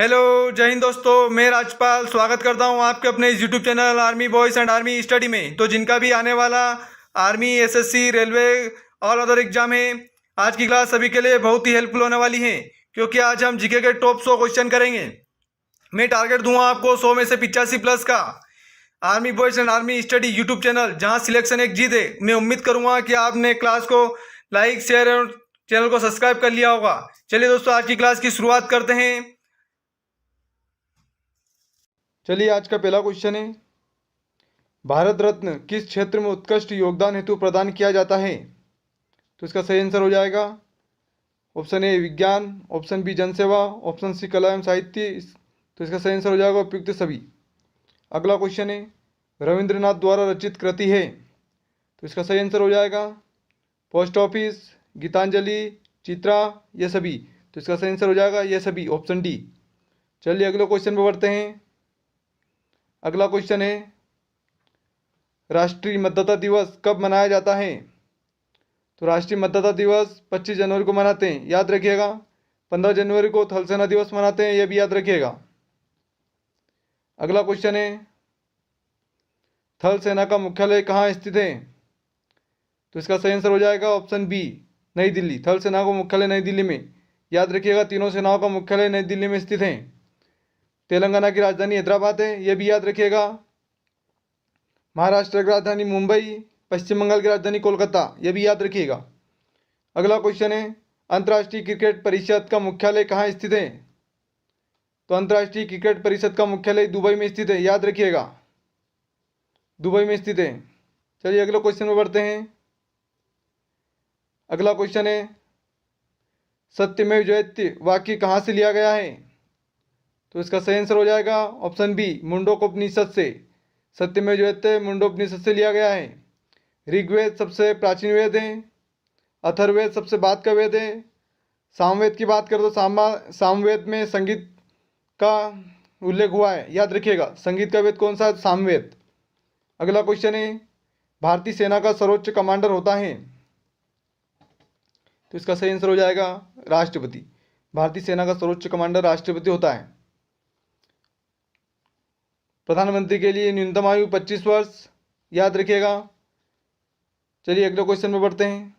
Hello, जय हिंद दोस्तों। मैं राजपाल स्वागत करता हूं आपके अपने इस YouTube channel army boys and army study में। तो जिनका भी आने वाला आर्मी, एसएससी, रेलवे और अदर एग्जाम है, आज की क्लास सभी के लिए बहुत ही हेल्पफुल होने वाली है, क्योंकि आज हम जीके के टॉप 100 क्वेश्चन करेंगे। मैं टारगेट दूंगा आपको 100 में से 85 प्लस का। Army boys and army study YouTube channel, जहां सिलेक्शन एक जीत है। मैं उम्मीद करूंगा कि आपने क्लास को लाइक, शेयर और चैनल को सब्सक्राइब कर लिया होगा। चलिए दोस्तों, आज की क्लास की शुरुआत करते हैं। चलिए, आज का पहला क्वेश्चन है, भारत रत्न किस क्षेत्र में उत्कृष्ट योगदान हेतु प्रदान किया जाता है? तो इसका सही आंसर हो जाएगा ऑप्शन ए विज्ञान, ऑप्शन बी जनसेवा, ऑप्शन सी कला एवं साहित्य। तो इसका सही आंसर हो जाएगा उपयुक्त सभी। अगला क्वेश्चन है, रविंद्रनाथ द्वारा रचित कृति है? तो इसका सही आंसर हो जाएगा पोस्ट ऑफिस, गीतांजलि, चित्रा, ये सभी। तो इसका सही आंसर हो जाएगा ये सभी, ऑप्शन डी। चलिए अगले क्वेश्चन पर बढ़ते हैं। अगला क्वेश्चन है, राष्ट्रीय मतदाता दिवस कब मनाया जाता है? तो राष्ट्रीय मतदाता दिवस 25 जनवरी को मनाते हैं, याद रखिएगा। 15 जनवरी को थल सेना दिवस मनाते हैं, यह भी याद रखिएगा। अगला क्वेश्चन है, थल सेना का मुख्यालय कहाँ स्थित है? तो इसका सही आंसर हो जाएगा ऑप्शन बी, नई दिल्ली। थल सेना का मुख्यालय नई दिल्ली में, याद रखिएगा। तीनों सेनाओं का मुख्यालय नई दिल्ली में स्थित है। तेलंगाना की राजधानी हैदराबाद है, यह भी याद रखिएगा। महाराष्ट्र की राजधानी मुंबई, पश्चिम बंगाल की राजधानी कोलकाता, यह भी याद रखिएगा। अगला क्वेश्चन है, अंतर्राष्ट्रीय क्रिकेट परिषद का मुख्यालय कहाँ स्थित है? तो अंतर्राष्ट्रीय क्रिकेट परिषद का मुख्यालय दुबई में स्थित है, याद रखिएगा। दुबई में स्थित है। चलिए अगले क्वेश्चन में बढ़ते हैं। अगला क्वेश्चन है, सत्यमेव जयते वाक्य कहाँ से लिया गया है? तो इसका सही आंसर हो जाएगा ऑप्शन बी, मुंडकोपनिषद से। सत्यमेव जयते मुंडकोपनिषद से लिया गया है। ऋग्वेद सबसे प्राचीन वेद है। अथर्ववेद सबसे बाद का वेद है। सामवेद की बात करें तो सामवेद में संगीत का उल्लेख हुआ है, याद रखिएगा। संगीत का वेद कौन सा है? सामवेद। अगला क्वेश्चन है, भारतीय सेना का सर्वोच्च कमांडर होता है? तो इसका सही आंसर हो जाएगा राष्ट्रपति। भारतीय सेना का सर्वोच्च कमांडर राष्ट्रपति होता है। प्रधानमंत्री के लिए न्यूनतम आयु 25 वर्ष, याद रखिएगा। चलिए अगले क्वेश्चन में बढ़ते हैं।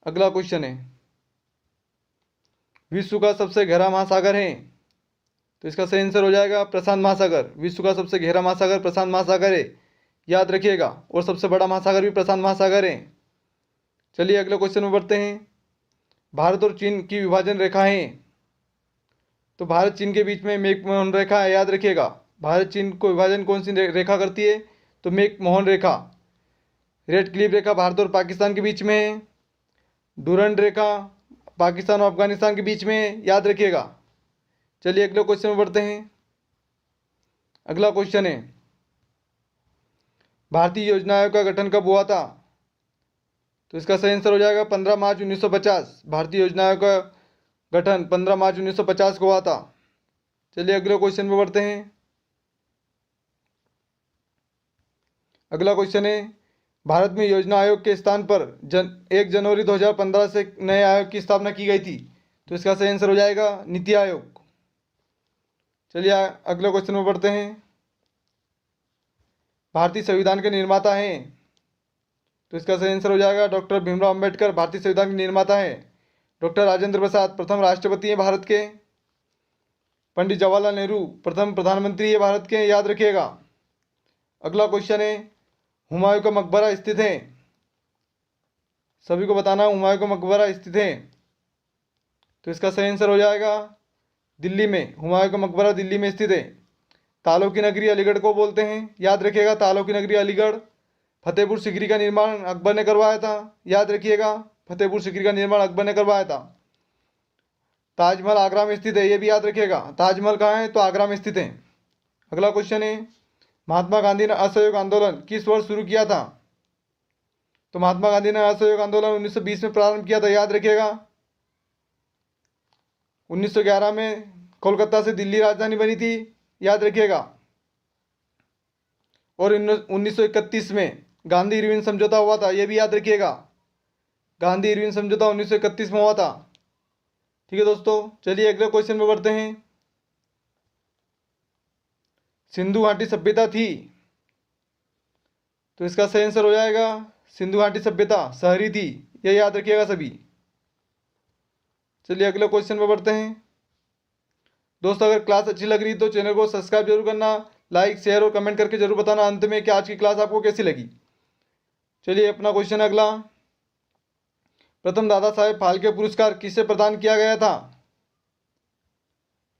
अगला क्वेश्चन है, विश्व का सबसे गहरा महासागर है? तो इसका सही आंसर हो जाएगा प्रशांत महासागर। विश्व का सबसे गहरा महासागर प्रशांत महासागर है, याद रखिएगा। और सबसे बड़ा महासागर भी प्रशांत महासागर है। चलिए अगले क्वेश्चन में बढ़ते हैं। भारत और चीन की विभाजन रेखा है? तो भारत चीन के बीच में मैक-मोहन रेखा है, याद रखिएगा। भारत चीन को विभाजन कौन सी रेखा करती है? तो मैक-मोहन रेखा। रेड क्लिफ रेखा भारत और पाकिस्तान के बीच में है। डूरंड रेखा पाकिस्तान और अफगानिस्तान के बीच में है, याद रखिएगा। चलिए अगले क्वेश्चन में बढ़ते हैं। अगला क्वेश्चन है, भारतीय योजना आयोग का गठन कब हुआ था? तो इसका सही आंसर हो जाएगा 15 मार्च 1950। भारतीय योजना आयोग का गठन 15 मार्च 1950 को हुआ था। चलिए अगले क्वेश्चन में बढ़ते हैं। अगला क्वेश्चन है, भारत में योजना आयोग के स्थान पर 1 जनवरी 2015 से नए आयोग की स्थापना की गई थी। तो इसका सही आंसर हो जाएगा नीति आयोग। चलिए अगले क्वेश्चन में बढ़ते हैं। भारतीय संविधान के निर्माता हैं? तो इसका सही आंसर हो जाएगा डॉक्टर भीमराव अंबेडकर भारतीय संविधान के निर्माता हैं। डॉक्टर राजेंद्र प्रसाद प्रथम राष्ट्रपति हैं भारत के। पंडित जवाहरलाल नेहरू प्रथम प्रधानमंत्री है भारत के, याद रखिएगा। अगला क्वेश्चन है, हुमायूं का मकबरा स्थित है? सभी को बताना हुमायूं का मकबरा स्थित है। तो इसका सही आंसर हो जाएगा दिल्ली में। हुमायूं का मकबरा दिल्ली में स्थित है। तालों की नगरी अलीगढ़ को बोलते हैं, याद रखिएगा। तालों की नगरी अलीगढ़। फतेहपुर सीकरी का निर्माण अकबर ने करवाया था, याद रखिएगा। फतेहपुर सीकरी का निर्माण अकबर ने करवाया था। ताजमहल आगरा में स्थित है, यह भी याद रखिएगा। ताजमहल कहाँ है? तो आगरा में स्थित है। अगला क्वेश्चन है, महात्मा गांधी ने असहयोग आंदोलन किस वर्ष शुरू किया था? तो महात्मा गांधी ने असहयोग आंदोलन 1920 में प्रारंभ किया था, याद रखिएगा। 1911 में कोलकाता से दिल्ली राजधानी बनी थी, याद रखिएगा। और 1931 में गांधी इरविन समझौता हुआ था, यह भी याद रखिएगा। गांधी इरविन समझौता 1931 में हुआ था। ठीक है दोस्तों, चलिए अगले क्वेश्चन में बढ़ते हैं। सिंधु घाटी सभ्यता थी, तो इसका सही आंसर हो जाएगा सिंधु घाटी सभ्यता शहरी थी, ये याद रखिएगा सभी। चलिए अगले क्वेश्चन में बढ़ते हैं। दोस्तों अगर क्लास अच्छी लग रही तो चैनल को सब्सक्राइब जरूर करना, लाइक शेयर और कमेंट करके जरूर बताना अंत में कि आज की क्लास आपको कैसी लगी। चलिए अपना क्वेश्चन अगला। प्रथम दादा साहेब फाल्के पुरस्कार किसे प्रदान किया गया था?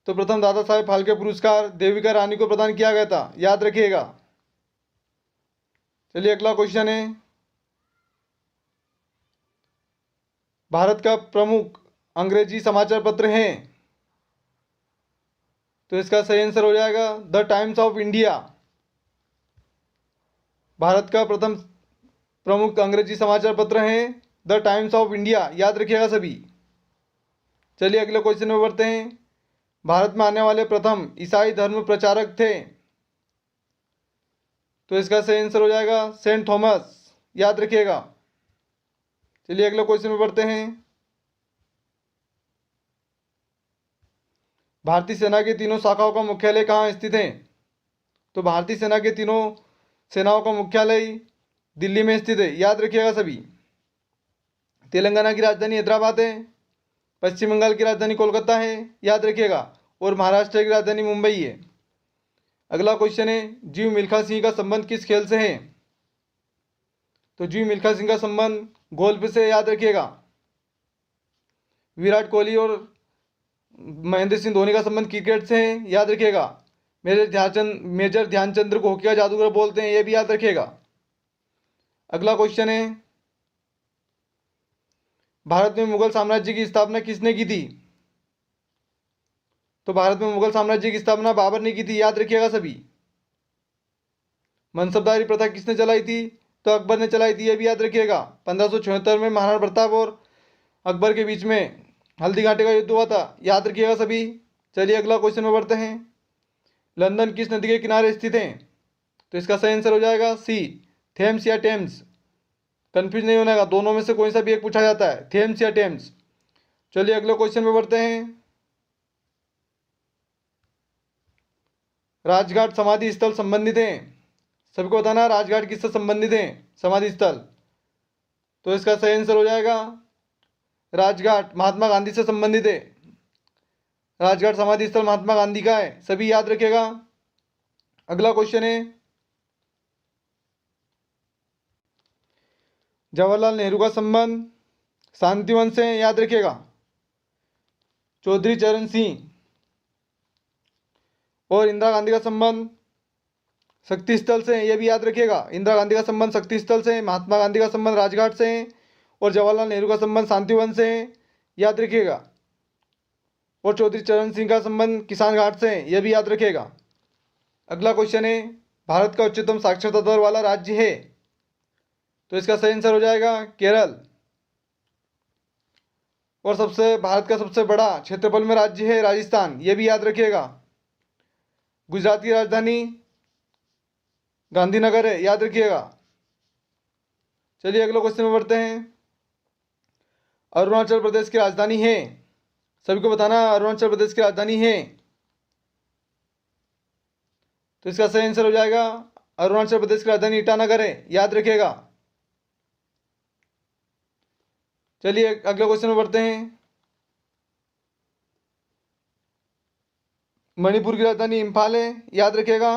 तो प्रथम दादा साहेब फाल्के पुरस्कार देविका रानी को प्रदान किया गया था, याद रखिएगा। चलिए अगला क्वेश्चन है, भारत का प्रमुख अंग्रेजी समाचार पत्र है, तो इसका सही आंसर हो जाएगा the times of India. Bharat का प्रथम प्रमुख अंग्रेजी समाचार पत्र है द टाइम्स ऑफ इंडिया, याद रखिएगा सभी। चलिए अगले क्वेश्चन में बढ़ते हैं। भारत में आने वाले प्रथम ईसाई धर्म प्रचारक थे, तो इसका सही आंसर हो जाएगा सेंट थॉमस, याद रखिएगा। चलिए अगले क्वेश्चन में बढ़ते हैं। भारतीय सेना की तीनों शाखाओं का मुख्यालय कहाँ स्थित है? तो भारतीय सेना के तीनों सेनाओं का मुख्यालय दिल्ली में स्थित है, याद रखिएगा सभी। तेलंगाना की राजधानी हैदराबाद है, पश्चिम बंगाल की राजधानी कोलकाता है, याद रखिएगा, और महाराष्ट्र की राजधानी मुंबई है। अगला क्वेश्चन है, जीव मिल्खा सिंह का संबंध किस खेल से है? तो जीव मिल्खा सिंह का संबंध गोल्फ से, याद रखिएगा। विराट कोहली और महेंद्र सिंह धोनी का संबंध क्रिकेट से है, याद रखिएगा। मेजर ध्यानचंद्र को हॉकी का जादूगर बोलते हैं, ये भी याद रखिएगा। अगला क्वेश्चन है, भारत में मुगल साम्राज्य की स्थापना किसने की थी? तो भारत में मुगल साम्राज्य की स्थापना बाबर ने की थी, याद रखिएगा सभी। मनसबदारी प्रथा किसने चलाई थी? तो अकबर ने चलाई थी, ये भी याद रखिएगा। 1576 में महाराणा प्रताप और अकबर के बीच में हल्दी घाटी का युद्ध हुआ था, याद रखिएगा सभी। चलिए अगला क्वेश्चन में बढ़ते हैं। लंदन किस नदी के किनारे स्थित है? तो इसका सही आंसर हो जाएगा सी, थेम्स या टेम्स। कंफ्यूज नहीं होने का, दोनों में से कोई सा भी एक पूछा जाता है, थेम्स या टेम्स। चलिए अगले क्वेश्चन में बढ़ते हैं। राजघाट समाधि स्थल संबंधित है, सबको बताना राजघाट किससे संबंधित है समाधि स्थल। तो इसका सही आंसर हो जाएगा राजघाट महात्मा गांधी से संबंधित है। राजघाट समाधि स्थल महात्मा गांधी का है, सभी याद रखिएगा। अगला क्वेश्चन है, जवाहरलाल नेहरू का संबंध शांतिवन से, याद रखिएगा। चौधरी चरण सिंह और इंदिरा गांधी का संबंध शक्ति स्थल से, यह भी याद रखिएगा। इंदिरा गांधी का संबंध शक्ति स्थल से, महात्मा गांधी का संबंध राजघाट से है, और जवाहरलाल नेहरू का संबंध शांतिवन से है, याद रखिएगा। और चौधरी चरण सिंह का संबंध किसान घाट से है, यह भी याद रखिएगा। अगला क्वेश्चन है, भारत का उच्चतम साक्षरता दर वाला राज्य है, तो इसका सही आंसर हो जाएगा केरल। और भारत का सबसे बड़ा क्षेत्रफल में राज्य है राजस्थान, यह भी याद रखिएगा। गुजरात की राजधानी गांधीनगर है, याद रखिएगा। चलिए अगले क्वेश्चन में बढ़ते हैं। अरुणाचल प्रदेश की राजधानी है, सभी को बताना अरुणाचल प्रदेश की राजधानी है, तो इसका सही आंसर हो जाएगा अरुणाचल प्रदेश की राजधानी ईटानगर है, याद रखिएगा। चलिए अगले क्वेश्चन में बढ़ते हैं। मणिपुर की राजधानी इम्फाल है, याद रखिएगा।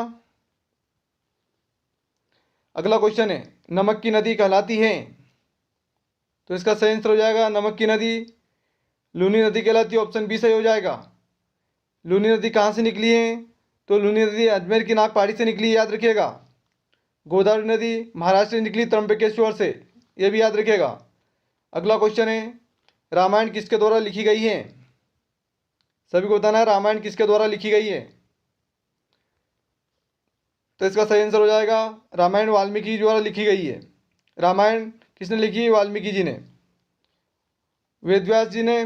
अगला क्वेश्चन है, नमक की नदी कहलाती है, तो इसका सही आंसर हो जाएगा नमक की नदी लूनी नदी कहलाती है, ऑप्शन बी सही हो जाएगा। लूनी नदी कहाँ से निकली है? तो लूनी नदी अजमेर की नाग पहाड़ी से निकली, याद रखिएगा। गोदावरी नदी महाराष्ट्र से निकली त्र्यंबकेश्वर से, यह भी याद रखिएगा। अगला क्वेश्चन है, रामायण किसके द्वारा लिखी गई है? सभी को बताना है रामायण किसके द्वारा लिखी गई है, तो इसका सही आंसर हो जाएगा रामायण वाल्मीकि जी द्वारा लिखी गई है। रामायण किसने लिखी है? वाल्मीकि जी ने। वेदव्यास जी ने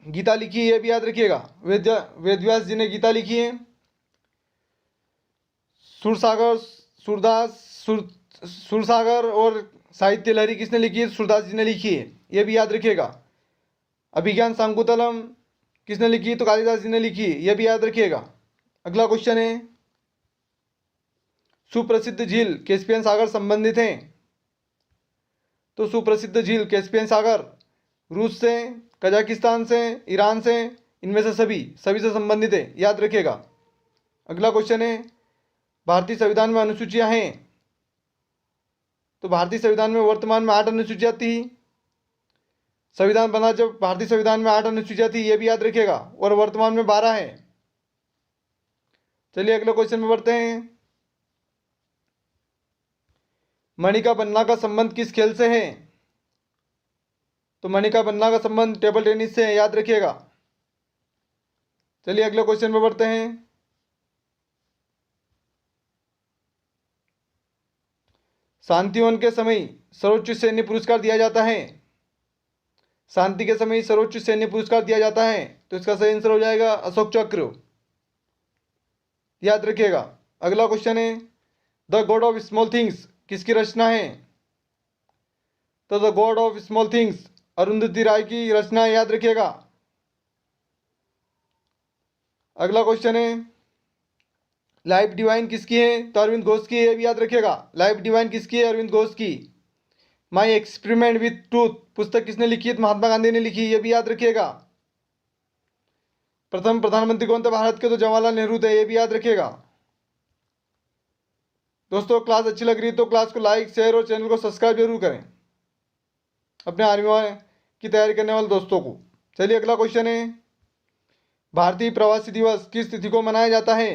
गीता लिखी है, भी याद रखिएगा। वेदव्यास जी ने गीता लिखी है। सुरसागर और साहित्य लहरी किसने लिखी है? सूरदास जी ने लिखी है, यह भी याद रखिएगा। अभिज्ञान शाकुंतलम किसने लिखी? तो कालिदास जी ने लिखी, यह भी याद रखिएगा। अगला क्वेश्चन है, सुप्रसिद्ध झील कैस्पियन सागर संबंधित है। तो सुप्रसिद्ध झील कैस्पियन सागर रूस से, कजाकिस्तान से, ईरान से, इनमें से सभी से संबंधित है, याद रखिएगा। अगला क्वेश्चन है, भारतीय संविधान में अनुसूचियां हैं। तो भारतीय संविधान में वर्तमान में 8 अनुसूचियां थी। संविधान बना जब भारतीय संविधान में 8 अनुसूचियां थी, यह भी याद रखिएगा, और वर्तमान में 12 है। चलिए अगले क्वेश्चन में बढ़ते हैं। मणिका बन्ना का संबंध किस खेल से है? तो मणिका बन्ना का संबंध टेबल टेनिस से है, याद रखिएगा। चलिए अगले क्वेश्चन में बढ़ते हैं। शांतिवन के समय सर्वोच्च सैन्य पुरस्कार दिया जाता है। शांति के समय सर्वोच्च सैन्य पुरस्कार दिया जाता है, तो इसका सही आंसर हो जाएगा अशोक चक्र, याद रखिएगा। अगला क्वेश्चन है, the god of small things किसकी रचना है? तो the god of small things Arundhati Roy की रचना है, याद रखिएगा। अगला क्वेश्चन है, लाइफ डिवाइन किसकी है? तो अरविंद घोष की है, ये भी याद रखिएगा। लाइफ डिवाइन किसकी है? अरविंद घोष की। माई एक्सपेरिमेंट विथ ट्रूथ पुस्तक किसने लिखी है? तो महात्मा गांधी ने लिखी, ये भी याद रखिएगा। प्रथम प्रधानमंत्री कौन थे भारत के? तो जवाहरलाल नेहरू थे, ये भी याद रखिएगा। दोस्तों क्लास अच्छी लग रही है तो क्लास को लाइक, शेयर और चैनल को सब्सक्राइब जरूर करें अपने आर्मी की तैयारी करने वाले दोस्तों को। चलिए अगला क्वेश्चन है, भारतीय प्रवासी दिवस किस तिथि को मनाया जाता है?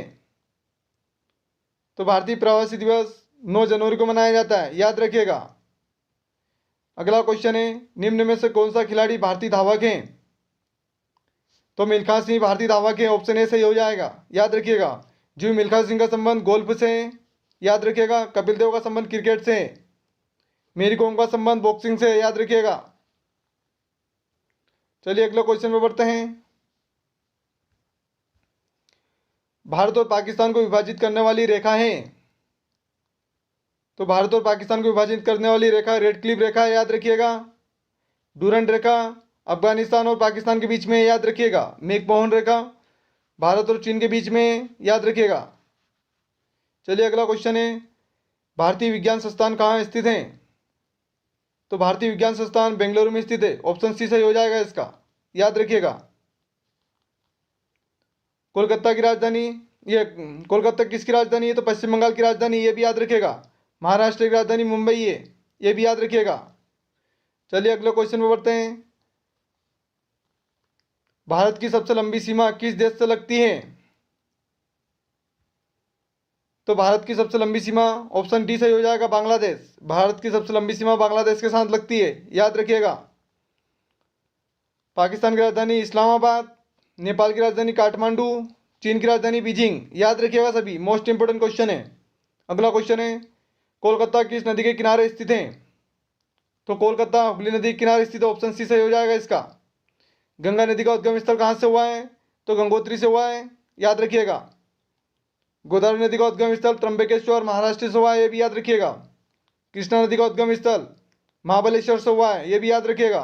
तो भारतीय प्रवासी दिवस 9 जनवरी को मनाया जाता है, याद रखिएगा। अगला क्वेश्चन है, निम्न में से कौन सा खिलाड़ी भारतीय धावक है? तो मिल्खा सिंह भारतीय धावक है, ऑप्शन ए सही हो जाएगा, याद रखिएगा। जो मिल्खा सिंह का संबंध गोल्फ से है, याद रखिएगा। कपिल देव का संबंध क्रिकेट से है। मेरी कॉम का संबंध बॉक्सिंग से है, याद रखिएगा। चलिए अगले क्वेश्चन में बढ़ते हैं। भारत और पाकिस्तान को विभाजित करने वाली रेखा है। तो भारत और पाकिस्तान को विभाजित करने वाली रेखा रेड क्लिफ रेखा है, याद रखिएगा। डूरंड रेखा अफगानिस्तान और पाकिस्तान के बीच में, याद रखिएगा। मैकमोहन रेखा भारत और चीन के बीच में, याद रखिएगा। चलिए अगला क्वेश्चन है, भारतीय विज्ञान संस्थान कहाँ स्थित है? तो भारतीय विज्ञान संस्थान बेंगलुरु में स्थित है, ऑप्शन सी सही हो जाएगा इसका, याद रखिएगा। कोलकाता की राजधानी, ये कोलकाता किसकी राजधानी है? तो पश्चिम बंगाल की राजधानी, ये भी याद रखिएगा। महाराष्ट्र की राजधानी मुंबई है, ये भी याद रखिएगा। चलिए अगले क्वेश्चन में बढ़ते हैं। भारत की सबसे लंबी सीमा किस देश से लगती है? तो भारत की सबसे लंबी सीमा ऑप्शन डी सही हो जाएगा, बांग्लादेश। भारत की सबसे लंबी सीमा बांग्लादेश के साथ लगती है, याद रखिएगा। पाकिस्तान की राजधानी इस्लामाबाद, नेपाल की राजधानी काठमांडू, चीन की राजधानी बीजिंग, याद रखिएगा सभी, मोस्ट इंपोर्टेंट क्वेश्चन है। अगला क्वेश्चन है, कोलकाता किस नदी के किनारे स्थित है? तो कोलकाता हुगली नदी के किनारे स्थित है, ऑप्शन सी सही हो जाएगा इसका। गंगा नदी का उद्गम स्थल कहाँ से हुआ है? तो गंगोत्री से हुआ है, याद रखिएगा। गोदावरी नदी का उद्गम स्थल त्र्यंबकेश्वर महाराष्ट्र से हुआ है, ये भी याद रखिएगा। कृष्णा नदी का उद्गम स्थल महाबलेश्वर से हुआ है, ये भी याद रखिएगा।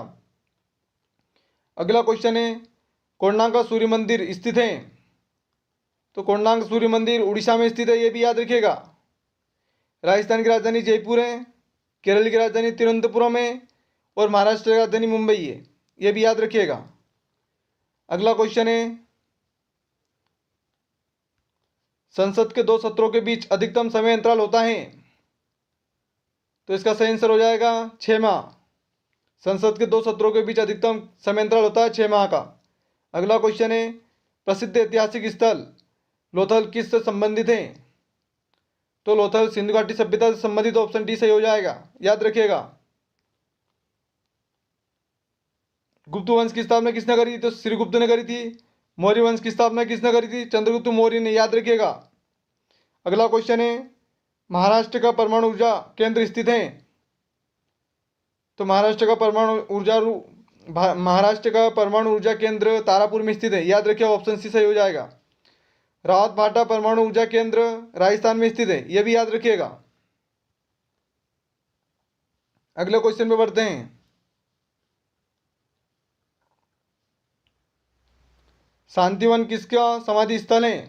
अगला क्वेश्चन है, कोणार्क सूर्य मंदिर स्थित है? तो कोणार्क सूर्य मंदिर उड़ीसा में स्थित है, ये भी याद रखिएगा। राजस्थान की राजधानी जयपुर है, केरल की राजधानी तिरुवनंतपुरम है, और महाराष्ट्र की राजधानी मुंबई है, ये भी याद रखिएगा। अगला क्वेश्चन है, संसद के 2 सत्रों के बीच अधिकतम समय अंतराल होता है? तो इसका सही आंसर हो जाएगा 6 माह। संसद के 2 सत्रों के बीच अधिकतम समय अंतराल होता है 6 माह का। अगला क्वेश्चन है, प्रसिद्ध ऐतिहासिक स्थल लोथल किससे संबंधित है? तो लोथल सिंधु घाटी सभ्यता से संबंधित, ऑप्शन डी सही हो जाएगा, याद रखिएगा। गुप्त वंश की स्थापना किसने करी थी? तो श्रीगुप्त ने करी थी। मौर्य वंश की स्थापना किसने करी थी? चंद्रगुप्त मौर्य ने, याद रखिएगा। अगला क्वेश्चन है, महाराष्ट्र का परमाणु ऊर्जा केंद्र स्थित है? तो महाराष्ट्र का परमाणु ऊर्जा केंद्र तारापुर में स्थित है, याद रखिए, ऑप्शन सी सही हो जाएगा। रावत भाटा परमाणु ऊर्जा केंद्र राजस्थान में स्थित है, यह भी याद रखिएगा। अगले क्वेश्चन पे बढ़ते हैं। शांतिवन किसका समाधि स्थल है?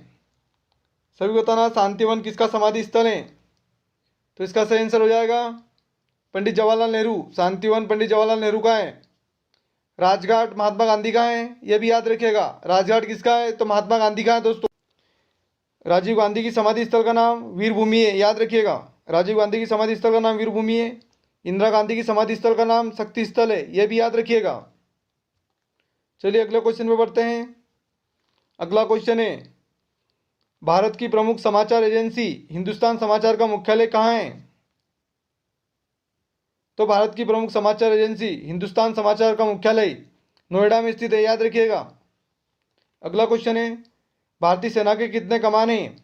सभी को बताना शांतिवन किसका समाधि स्थल है। तो इसका सही आंसर हो जाएगा पंडित जवाहरलाल नेहरू। शांतिवन पंडित जवाहरलाल नेहरू का है। राजघाट महात्मा गांधी का है, यह भी याद रखिएगा। राजघाट किसका है? तो महात्मा गांधी का है दोस्तों। राजीव गांधी की समाधि स्थल का नाम वीर भूमि है, याद रखिएगा। राजीव गांधी की समाधि स्थल का नाम वीर भूमि है। इंदिरा गांधी की समाधि स्थल का नाम शक्ति स्थल है, यह भी याद रखिएगा। चलिए अगले क्वेश्चन पे बढ़ते हैं। अगला क्वेश्चन है, भारत की प्रमुख समाचार एजेंसी हिंदुस्तान समाचार का मुख्यालय कहाँ है? तो भारत की प्रमुख समाचार एजेंसी हिंदुस्तान समाचार का मुख्यालय नोएडा में स्थित है, याद रखिएगा। अगला क्वेश्चन है, भारतीय सेना के कितने कमान हैं?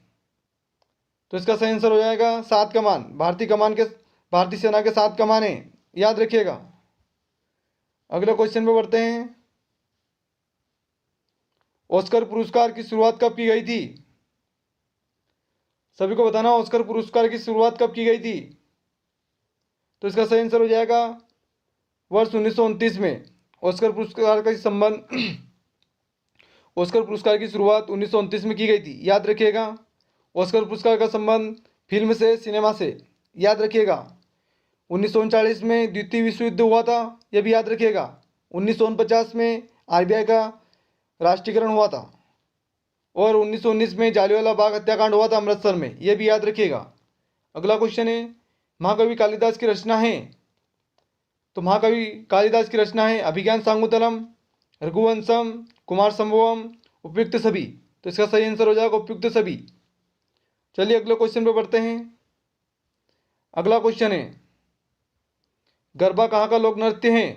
तो इसका सही आंसर हो जाएगा 7 कमान। भारतीय सेना के 7 कमान हैं, याद रखिएगा। अगले क्वेश्चन पे बढ़ते हैं। ऑस्कर पुरस्कार की शुरुआत कब की गई थी? सभी को बताना ऑस्कर पुरस्कार की शुरुआत कब की गई थी। तो इसका सही आंसर हो जाएगा वर्ष 1929 में। ऑस्कर पुरस्कार का संबंध ऑस्कर पुरस्कार की शुरुआत 1929 में की गई थी, याद रखिएगा। ऑस्कर पुरस्कार का संबंध फिल्म से, सिनेमा से, याद रखिएगा। 1939 में द्वितीय विश्व युद्ध हुआ था, यह भी याद रखिएगा। 1949 में आरबीआई का राष्ट्रीयकरण हुआ था और 1919 में जालियांवाला बाग हत्याकांड हुआ था अमृतसर में, यह भी याद रखिएगा। अगला क्वेश्चन है, महाकवि कालिदास की रचना है? तो महाकवि कालिदास की रचना है अभिज्ञान शाकुंतलम, रघुवंशम, कुमार संभवम, उपयुक्त सभी। तो इसका सही आंसर हो जाएगा उपयुक्त सभी। चलिए अगले क्वेश्चन पे बढ़ते हैं। अगला क्वेश्चन है, गरबा कहाँ का लोक नृत्य है?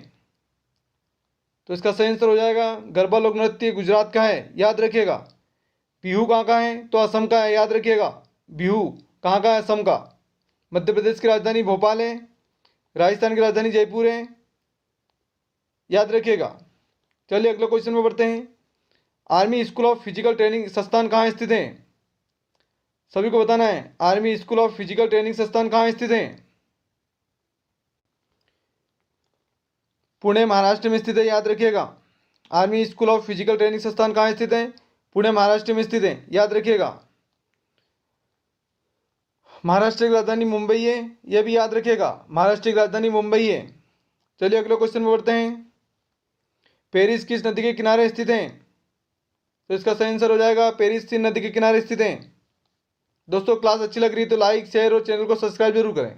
तो इसका सही आंसर हो जाएगा गरबा लोक नृत्य गुजरात का है, याद रखिएगा। बिहू कहाँ का है? तो असम का है, याद रखिएगा। बिहू कहाँ का है? असम का। मध्य प्रदेश की राजधानी भोपाल है। राजस्थान की राजधानी जयपुर है, याद रखिएगा। चलिए अगले क्वेश्चन में बढ़ते हैं। Army school of physical training संस्थान कहाँ स्थित है? सभी को बताना है army school of physical training संस्थान कहाँ स्थित है? पुणे महाराष्ट्र में स्थित है, याद रखिएगा। Army school of physical training संस्थान कहाँ स्थित है? पुणे महाराष्ट्र में स्थित है, याद रखिएगा। महाराष्ट्र की राजधानी मुंबई है, यह भी याद रखिएगा। महाराष्ट्र की राजधानी मुंबई है। चलिए अगले क्वेश्चन में बढ़ते हैं। पेरिस किस नदी के किनारे स्थित है? तो इसका सही आंसर हो जाएगा पेरिस सीन नदी के किनारे स्थित है। दोस्तों क्लास अच्छी लग रही है तो लाइक, शेयर और चैनल को सब्सक्राइब जरूर करें।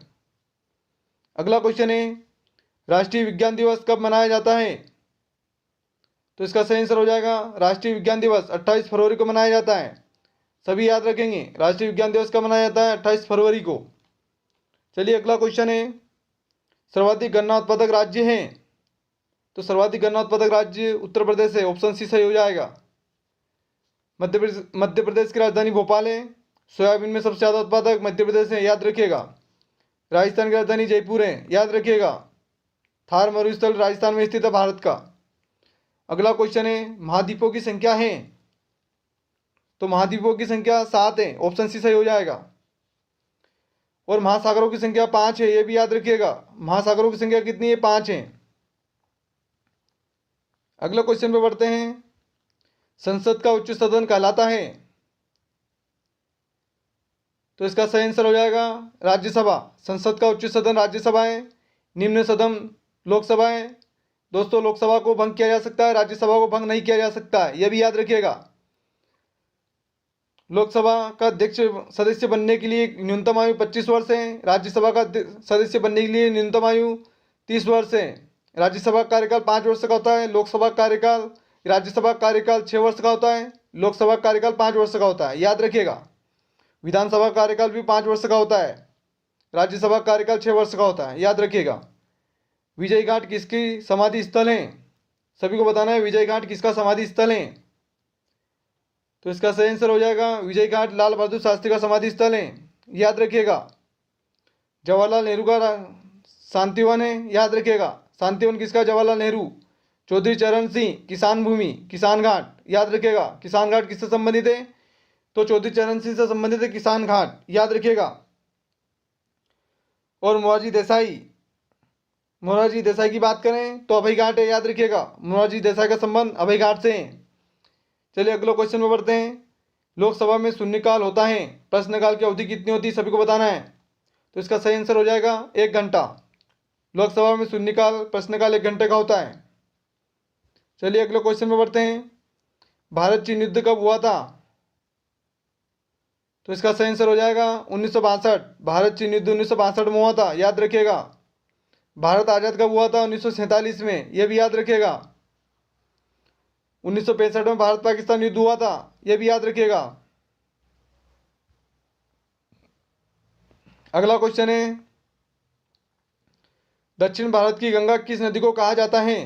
अगला क्वेश्चन है, राष्ट्रीय विज्ञान दिवस कब मनाया जाता है? तो इसका सही आंसर हो जाएगा राष्ट्रीय विज्ञान दिवस 28 फरवरी को मनाया जाता है। सभी याद रखेंगे राष्ट्रीय विज्ञान दिवस कब मनाया जाता है? 28 फरवरी को। चलिए अगला क्वेश्चन है, सर्वाधिक गन्ना उत्पादक राज्य है? तो सर्वाधिक गन्ना उत्पादक राज्य उत्तर प्रदेश है, ऑप्शन सी सही हो जाएगा। मध्य प्रदेश की राजधानी भोपाल है। सोयाबीन में सबसे ज़्यादा उत्पादक मध्य प्रदेश है, याद रखिएगा। राजस्थान की राजधानी जयपुर है, याद रखिएगा। थार मरुस्थल राजस्थान में स्थित है भारत का। अगला क्वेश्चन है, महाद्वीपों की संख्या है? तो महाद्वीपों की संख्या 7 है, ऑप्शन सी सही हो जाएगा। और महासागरों की संख्या 5 है, यह भी याद रखिएगा। महासागरों की संख्या कितनी है? 5 है। अगला क्वेश्चन पे बढ़ते हैं, संसद का उच्च सदन कहलाता है? तो इसका सही आंसर हो जाएगा राज्यसभा। संसद का उच्च सदन राज्यसभा है, निम्न सदन लोकसभा है। दोस्तों लोकसभा को भंग किया जा सकता है, राज्यसभा को भंग नहीं किया जा सकता है, यह भी याद रखिएगा। लोकसभा का अध्यक्ष सदस्य बनने के लिए न्यूनतम आयु 25 वर्ष है। राज्यसभा का सदस्य बनने के लिए न्यूनतम आयु 30 वर्ष है। राज्यसभा का कार्यकाल 5 वर्ष का होता है। लोकसभा का कार्यकाल राज्यसभा का कार्यकाल 6 वर्ष का होता है। लोकसभा का कार्यकाल 5 वर्ष का होता है, याद रखिएगा। विधानसभा का कार्यकाल भी 5 वर्ष का होता है। राज्यसभा का कार्यकाल 6 वर्ष का होता है, याद रखिएगा। विजय घाट किसकी समाधि स्थल है? सभी को बताना है विजय घाट किसका समाधि स्थल है। तो इसका सही आंसर हो जाएगा विजय घाट लाल बहादुर शास्त्री का समाधि स्थल है, याद रखिएगा। जवाहरलाल नेहरू का शांतिवन है, याद रखिएगा। शांतिवन किसका? जवाहरलाल नेहरू। चौधरी चरण सिंह किसान भूमि किसान घाट, याद रखिएगा। किसान घाट किससे संबंधित है? तो चौधरी चरण सिंह से संबंधित है किसान घाट, याद रखिएगा। और मोरारजी देसाई की बात करें तो अभय घाट है, याद रखिएगा। मोरारजी देसाई का संबंध अभय घाट से है। चलिए अगले क्वेश्चन में बढ़ते हैं। लोकसभा में शून्यकाल होता है, प्रश्नकाल की अवधि कितनी होती है, सभी को बताना है। तो इसका सही आंसर हो जाएगा 1 घंटा। लोकसभा में शून्यकाल प्रश्नकाल 1 घंटे का होता है। चलिए अगले क्वेश्चन में बढ़ते हैं। भारत चीन युद्ध कब हुआ था? तो इसका सही आंसर हो जाएगा 1962। भारत चीन युद्ध 1962 में हुआ था, याद रखिएगा। भारत आज़ाद कब हुआ था? 1947 में, यह भी याद रखिएगा। 1965 में भारत पाकिस्तान युद्ध हुआ था, यह भी याद रखिएगा। अगला क्वेश्चन है, दक्षिण भारत की गंगा किस नदी को कहा जाता है?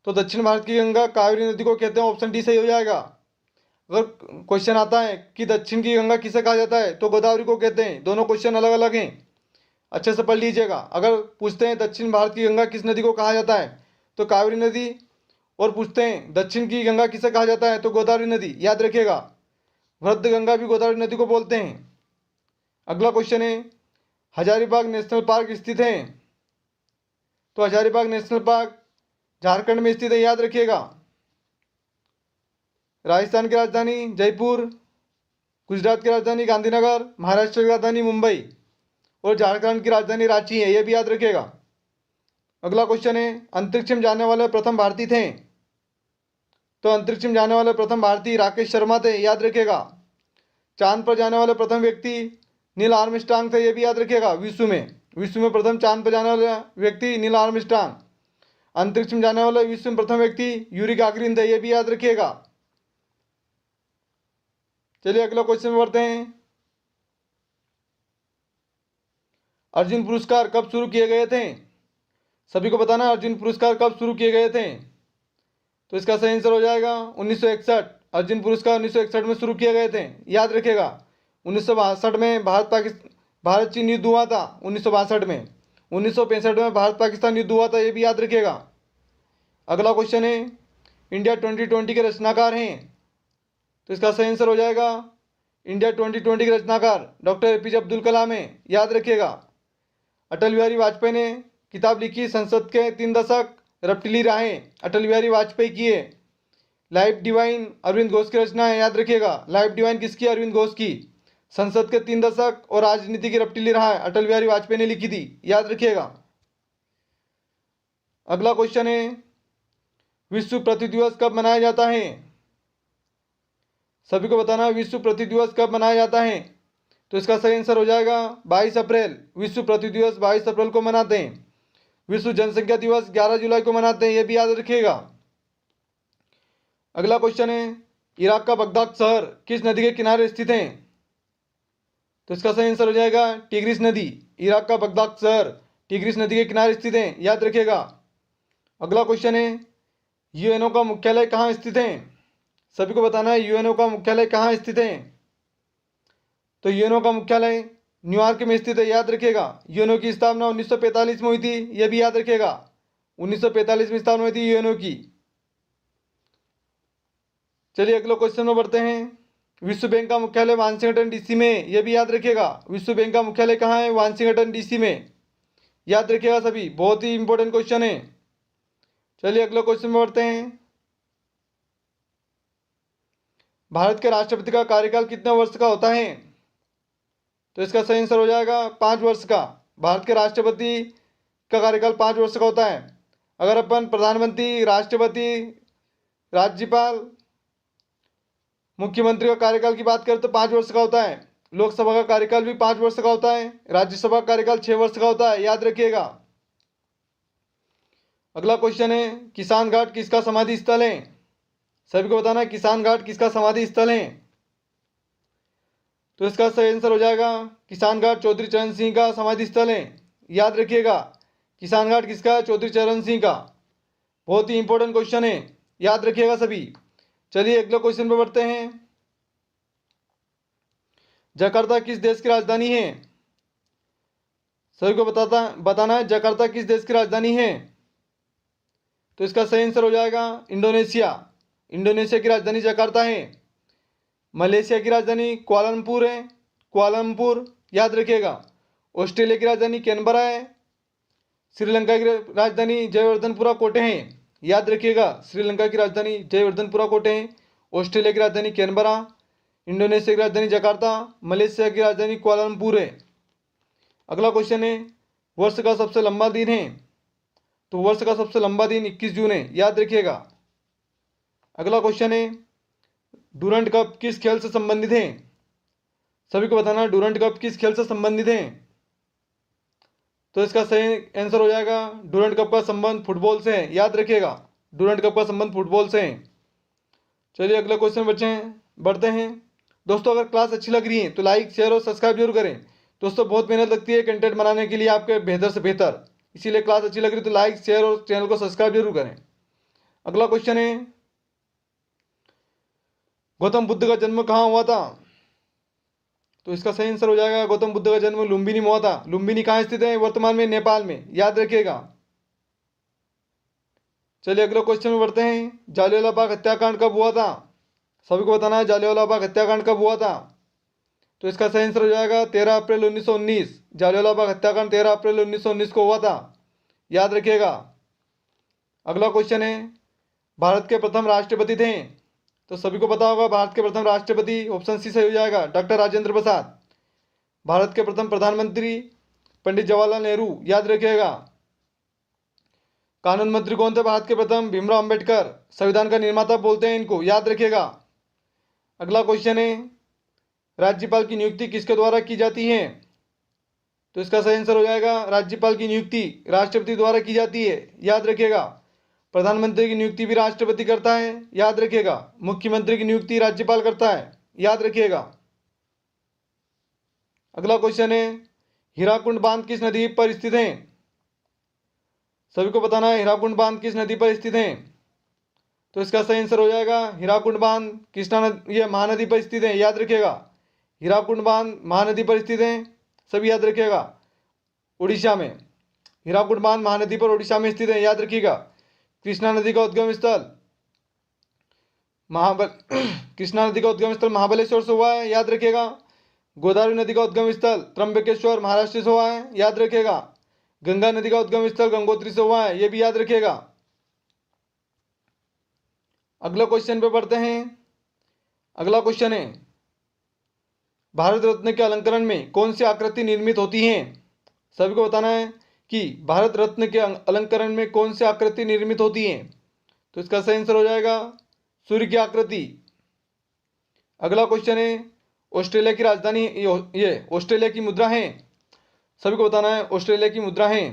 तो दक्षिण भारत की गंगा कावेरी नदी को कहते हैं, ऑप्शन डी सही हो जाएगा। अगर क्वेश्चन आता है कि दक्षिण की गंगा किसे कहा जाता है, तो गोदावरी को कहते हैं। दोनों क्वेश्चन अलग अलग हैं, अच्छे से पढ़ लीजिएगा। अगर पूछते हैं दक्षिण भारत की गंगा किस नदी को कहा जाता है, तो कावेरी नदी, और पूछते हैं दक्षिण की गंगा किसे कहा जाता है, तो गोदावरी नदी, याद रखिएगा। वृद्ध गंगा भी गोदावरी नदी को बोलते हैं। अगला क्वेश्चन है, हजारीबाग नेशनल पार्क स्थित है? तो हजारीबाग नेशनल पार्क झारखंड में स्थित है, याद रखिएगा। राजस्थान की राजधानी जयपुर, गुजरात की राजधानी गांधीनगर, महाराष्ट्र की राजधानी मुंबई और झारखंड की राजधानी रांची है, यह भी याद रखिएगा। अगला क्वेश्चन है, अंतरिक्ष में जाने वाले प्रथम भारतीय थे? तो अंतरिक्ष में जाने वाले प्रथम भारतीय राकेश शर्मा थे, याद रखिएगा। चांद पर जाने वाले प्रथम व्यक्ति नील आर्मस्ट्रांग थे, यह भी याद रखिएगा। विश्व में प्रथम चांद पर जाने वाला व्यक्ति नील आर्मस्ट्रांग। अंतरिक्ष में जाने वाले विश्व में प्रथम व्यक्ति यूरी गागरिन थे, यह भी याद रखिएगा। चलिए अगला क्वेश्चन में बढ़ते हैं। अर्जुन पुरस्कार कब शुरू किए गए थे? सभी को बताना है अर्जुन पुरस्कार कब शुरू किए गए थे। तो इसका सही आंसर हो जाएगा 1961। अर्जुन पुरस्कार 1961 में शुरू किए गए थे, याद रखिएगा। 1962 में भारत चीन युद्ध हुआ था, 1962 में। 1965 में भारत पाकिस्तान युद्ध हुआ था, ये भी याद रखिएगा। अगला क्वेश्चन है, इंडिया 2020 के रचनाकार हैं? तो इसका सही आंसर हो जाएगा इंडिया 2020 के रचनाकार डॉक्टर एपीजे अब्दुल कलाम है, याद रखिएगा। अटल बिहारी वाजपेयी ने किताब लिखी संसद के 3 दशक, रपटली राहें, अटल बिहारी वाजपेयी की है। लाइफ डिवाइन अरविंद घोष की रचना है, याद रखिएगा। लाइफ डिवाइन किसकी? अरविंद घोष की। संसद के 3 दशक और राजनीति की रपटली राहें अटल बिहारी वाजपेयी ने लिखी थी, याद रखिएगा। अगला क्वेश्चन है, विश्व पृथ्वी दिवस कब मनाया जाता है? सभी को बताना है विश्व पृथ्वी दिवस कब मनाया जाता है। तो इसका सही आंसर हो जाएगा 22 अप्रैल। विश्व पृथ्वी दिवस 22 अप्रैल को मनाते हैं। विश्व जनसंख्या दिवस 11 जुलाई को मनाते हैं, यह भी याद रखिएगा। अगला क्वेश्चन है, इराक का बगदाद शहर किस नदी के किनारे स्थित है? तो इसका सही आंसर हो जाएगा टिग्रिस नदी। इराक का बगदाद शहर टिग्रिस नदी के किनारे स्थित है, याद रखिएगा। अगला क्वेश्चन है, यूएनओ का मुख्यालय कहाँ स्थित है? सभी को बताना है यूएनओ का मुख्यालय कहाँ स्थित है। तो यूएनओ का मुख्यालय न्यूयॉर्क में स्थित है, याद रखिएगा। यूएनओ की स्थापना 1945 में हुई थी, यह भी याद रखिएगा। 1945 में स्थापना हुई थी यूएनओ की। चलिए अगले क्वेश्चन में बढ़ते हैं। विश्व बैंक का मुख्यालय वाशिंगटन डीसी में, यह भी याद रखिएगा। विश्व बैंक का मुख्यालय कहाँ है? वाशिंगटन डीसी में, याद रखिएगा सभी, बहुत ही इंपॉर्टेंट क्वेश्चन है। चलिए अगले क्वेश्चन में बढ़ते हैं। भारत के राष्ट्रपति का कार्यकाल कितने वर्ष का होता है? तो इसका सही आंसर हो जाएगा 5 वर्ष का। भारत के राष्ट्रपति का कार्यकाल 5 वर्ष का होता है। अगर अपन प्रधानमंत्री, राष्ट्रपति, राज्यपाल, मुख्यमंत्री का कार्यकाल की बात करें तो 5 वर्ष का होता है। लोकसभा का कार्यकाल भी 5 वर्ष का होता है। राज्यसभा का कार्यकाल 6 वर्ष का होता है, याद रखिएगा। अगला क्वेश्चन है, किसान घाट किसका समाधि स्थल है? सभी को बताना है किसान घाट किसका समाधि स्थल है। तो इसका सही आंसर हो जाएगा किसान घाट चौधरी चरण सिंह का समाधि स्थल है, याद रखिएगा। किसान घाट किसका है? चौधरी चरण सिंह का। बहुत ही इंपॉर्टेंट क्वेश्चन है, याद रखिएगा सभी। चलिए अगले क्वेश्चन पे बढ़ते हैं। जकार्ता किस देश की राजधानी है? सभी को बताना है जकार्ता किस देश की राजधानी है। तो इसका सही आंसर हो जाएगा इंडोनेशिया। इंडोनेशिया की राजधानी जकार्ता है। मलेशिया की राजधानी कुआलालंपुर है, कुआलालंपुर, याद रखिएगा। ऑस्ट्रेलिया की राजधानी कैनबरा है। श्रीलंका की राजधानी जयवर्धनपुरा कोटे है, याद रखिएगा। श्रीलंका की राजधानी जयवर्धनपुरा कोटे है। ऑस्ट्रेलिया की राजधानी कैनबरा, इंडोनेशिया की राजधानी जकार्ता, मलेशिया की राजधानी कुआलालंपुर है। अगला क्वेश्चन है, वर्ष का सबसे लंबा दिन है। तो वर्ष का सबसे लंबा दिन 21 जून है, याद रखिएगा। अगला क्वेश्चन है, डूरंट कप किस खेल से संबंधित है। सभी को बताना डूरंट कप किस खेल से संबंधित है। तो इसका सही आंसर हो जाएगा डूरंट कप का संबंध फुटबॉल से है, याद रखिएगा। डूरंट कप का संबंध फुटबॉल से है। चलिए अगला क्वेश्चन बढ़ते हैं। दोस्तों अगर क्लास अच्छी लग रही है तो लाइक शेयर और सब्सक्राइब जरूर करें। दोस्तों बहुत मेहनत लगती है कंटेंट बनाने के लिए आपके बेहतर से बेहतर, इसीलिए क्लास अच्छी लग रही है तो लाइक शेयर और चैनल को सब्सक्राइब जरूर करें। अगला क्वेश्चन है, गौतम बुद्ध का जन्म कहाँ हुआ था। तो इसका सही आंसर हो जाएगा गौतम बुद्ध का जन्म लुम्बिनी में हुआ था। लुम्बिनी कहाँ स्थित है, वर्तमान में नेपाल में, याद रखिएगा। चलिए अगले क्वेश्चन में बढ़ते हैं। जालियांवाला बाग हत्याकांड कब हुआ था। सभी को बताना है जालियांवाला बाग हत्याकांड कब हुआ था। तो इसका सही आंसर हो जाएगा 13 अप्रैल 1919। जालियांवाला बाग हत्याकांड 13 अप्रैल 1919 को हुआ था, याद रखिएगा। अगला क्वेश्चन है, भारत के प्रथम राष्ट्रपति थे। तो सभी को पता होगा भारत के प्रथम राष्ट्रपति ऑप्शन सी सही हो जाएगा डॉक्टर राजेंद्र प्रसाद। भारत के प्रथम प्रधानमंत्री पंडित जवाहरलाल नेहरू, याद रखिएगा। कानून मंत्री कौन थे भारत के प्रथम, भीमराव अंबेडकर। संविधान का निर्माता बोलते हैं इनको, याद रखिएगा। अगला क्वेश्चन है, राज्यपाल की नियुक्ति किसके द्वारा की जाती है। तो इसका सही आंसर हो जाएगा राज्यपाल की नियुक्ति राष्ट्रपति द्वारा की जाती है, याद रखिएगा। प्रधानमंत्री की नियुक्ति भी राष्ट्रपति करता है, याद रखिएगा। मुख्यमंत्री की नियुक्ति राज्यपाल करता है, याद रखिएगा। अगला क्वेश्चन है, हीराकुंड बांध किस नदी पर स्थित है। सभी को बताना है हीराकुंड बांध किस नदी पर स्थित है। तो इसका सही आंसर हो जाएगा हीराकुंड बांध कृष्णा नदी, ये महानदी पर स्थित है, याद रखिएगा। हीराकुंड बांध महानदी पर स्थित है, सभी याद रखिएगा, उड़ीसा में। हीराकुंड बांध महानदी पर उड़ीसा में स्थित है, याद रखिएगा। कृष्णा नदी का उद्गम स्थल कृष्णा नदी का उद्गम स्थल महाबलेश्वर से हुआ है, याद रखिएगा। गोदावरी नदी का उद्गम स्थल त्र्यंबकेश्वर महाराष्ट्र से हुआ है, याद रखिएगा। गंगा नदी का उद्गम स्थल गंगोत्री से हुआ है, यह भी याद रखिएगा। अगला क्वेश्चन पे बढ़ते हैं। अगला क्वेश्चन है, भारत रत्न के अलंकरण में कौन सी आकृति निर्मित होती है। सभी को बताना है कि भारत रत्न के अलंकरण में कौन सी आकृति निर्मित होती है। तो इसका सही आंसर हो जाएगा सूर्य की आकृति। अगला क्वेश्चन है, ऑस्ट्रेलिया की राजधानी ये ऑस्ट्रेलिया की मुद्रा है। सभी को बताना है ऑस्ट्रेलिया की मुद्रा है।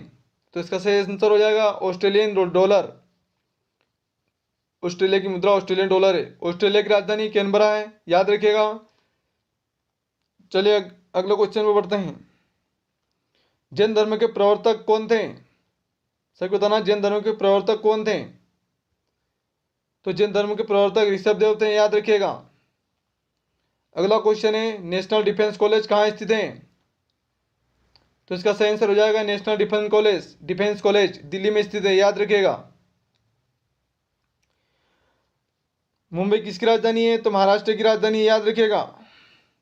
तो इसका सही आंसर हो जाएगा ऑस्ट्रेलियन डॉलर। ऑस्ट्रेलिया की मुद्रा ऑस्ट्रेलियन डॉलर है। ऑस्ट्रेलिया की राजधानी कैनबरा है, याद रखिएगा। चलिए अगले क्वेश्चन में बढ़ते हैं। जैन धर्म के प्रवर्तक कौन थे। सभी को बताना जैन धर्म के प्रवर्तक कौन थे। तो जैन धर्म के प्रवर्तक ऋषभ देव थे, याद रखिएगा। अगला क्वेश्चन है, नेशनल डिफेंस कॉलेज कहाँ स्थित है। तो इसका सही आंसर हो जाएगा नेशनल डिफेंस कॉलेज दिल्ली में स्थित है, याद रखिएगा। मुंबई किसकी राजधानी है। तो महाराष्ट्र की राजधानी, याद रखिएगा।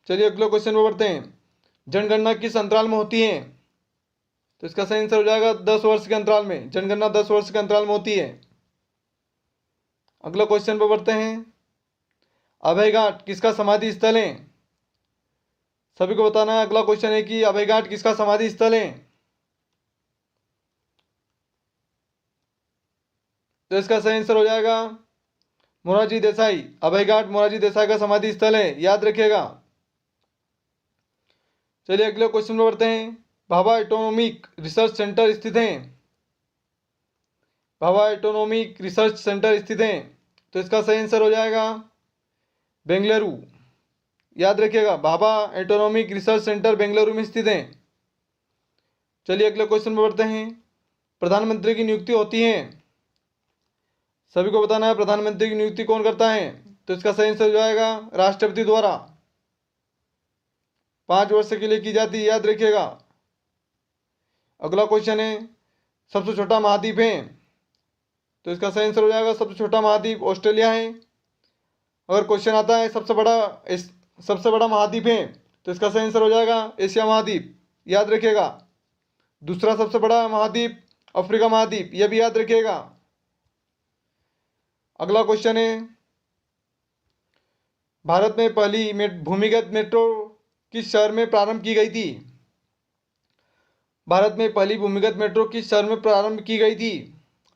चलिए अगले क्वेश्चन में बढ़ते हैं। जनगणना किस अंतराल में होती है। तो इसका सही आंसर हो जाएगा 10 वर्ष के अंतराल में। जनगणना 10 वर्ष के अंतराल में होती है। अगला क्वेश्चन पर बढ़ते हैं। अभय घाट किसका समाधि स्थल है। सभी को बताना है। अगला क्वेश्चन है कि अभय घाट किसका समाधि स्थल है। तो इसका सही आंसर हो जाएगा मोरारजी देसाई। अभय घाट मोरारजी देसाई का समाधि स्थल है, याद रखिएगा। चलिए अगले क्वेश्चन में बढ़ते हैं। भाभा एटोनॉमिक रिसर्च सेंटर स्थित है। भाभा एटोनॉमिक रिसर्च सेंटर स्थित है। तो इसका सही आंसर हो जाएगा बेंगलुरु, याद रखिएगा। Bhabha autonomic research centre Bengaluru में स्थित है। चलिए अगले क्वेश्चन में बढ़ते हैं। प्रधानमंत्री की नियुक्ति होती है। सभी को बताना है प्रधानमंत्री की नियुक्ति कौन करता है। तो इसका सही आंसर हो जाएगा राष्ट्रपति द्वारा। 5 वर्ष के लिए की जाती है, याद रखिएगा। अगला क्वेश्चन है, सबसे छोटा महाद्वीप है। तो इसका सही आंसर हो जाएगा सबसे छोटा महाद्वीप ऑस्ट्रेलिया है। अगर क्वेश्चन आता है सबसे बड़ा महाद्वीप है, तो इसका सही आंसर हो जाएगा एशिया महाद्वीप, याद रखिएगा। दूसरा सबसे बड़ा महाद्वीप अफ्रीका महाद्वीप, यह भी याद रखिएगा। अगला क्वेश्चन है, भारत में पहली भूमिगत मेट्रो किस शहर में प्रारंभ की गई थी? भारत में पहली भूमिगत मेट्रो किस शहर में प्रारंभ की गई थी?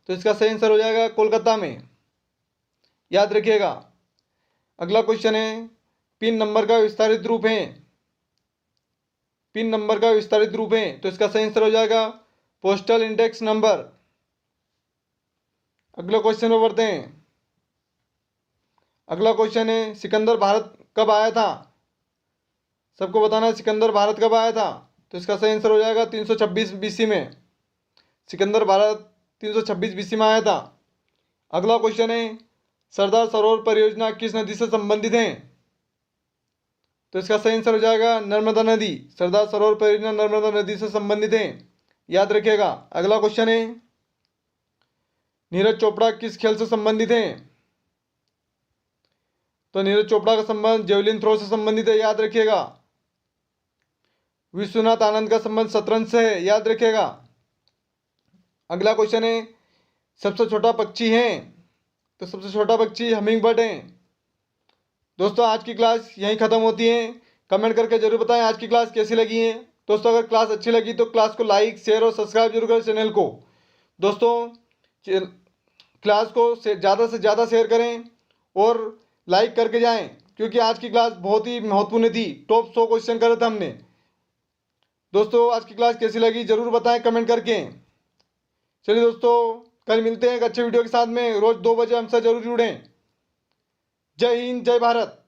तो इसका सही आंसर हो जाएगा कोलकाता में। याद रखिएगा। अगला क्वेश्चन है, पिन नंबर का विस्तारित रूप है। पिन नंबर का विस्तारित रूप है, तो इसका सही आंसर हो जाएगा पोस्टल इंडेक्स नंबर। अगला क्वेश्चन में बढ़ते हैं। अगला क्वेश्चन है, सिकंदर भारत कब आया था? सबको बताना है सिकंदर भारत कब आया था। तो इसका सही आंसर हो जाएगा 326 बीसी में। सिकंदर भारत 326 बीसी में आया था। अगला क्वेश्चन है, सरदार सरोवर परियोजना किस नदी से संबंधित है? तो इसका सही आंसर हो जाएगा नर्मदा नदी। सरदार सरोवर परियोजना नर्मदा नदी से संबंधित है। याद रखिएगा। अगला क्वेश्चन है, नीरज चोपड़ा किस खेल से संबंधित है? तो नीरज चोपड़ा का संबंध जेवलिन थ्रो से संबंधित है। याद रखिएगा। विश्वनाथ आनंद का संबंध शतरंज से है। याद रखिएगा। अगला क्वेश्चन है, सबसे छोटा पक्षी है? तो सबसे छोटा पक्षी हमिंग बर्ड है। दोस्तों आज की क्लास यहीं ख़त्म होती है। कमेंट करके जरूर बताएं आज की क्लास कैसी लगी है। दोस्तों अगर क्लास अच्छी लगी तो क्लास को लाइक शेयर और सब्सक्राइब जरूर करें चैनल को। दोस्तों क्लास को ज़्यादा से ज़्यादा शेयर करें और लाइक करके जाएं, क्योंकि आज की क्लास बहुत ही महत्वपूर्ण थी। टॉप 100 क्वेश्चन करे थे हमने। दोस्तों आज की क्लास कैसी लगी जरूर बताएं कमेंट करके। चलिए दोस्तों, कल मिलते हैं एक अच्छे वीडियो के साथ में। रोज़ 2 बजे हमसे जरूर जुड़ें। जय हिंद, जय भारत।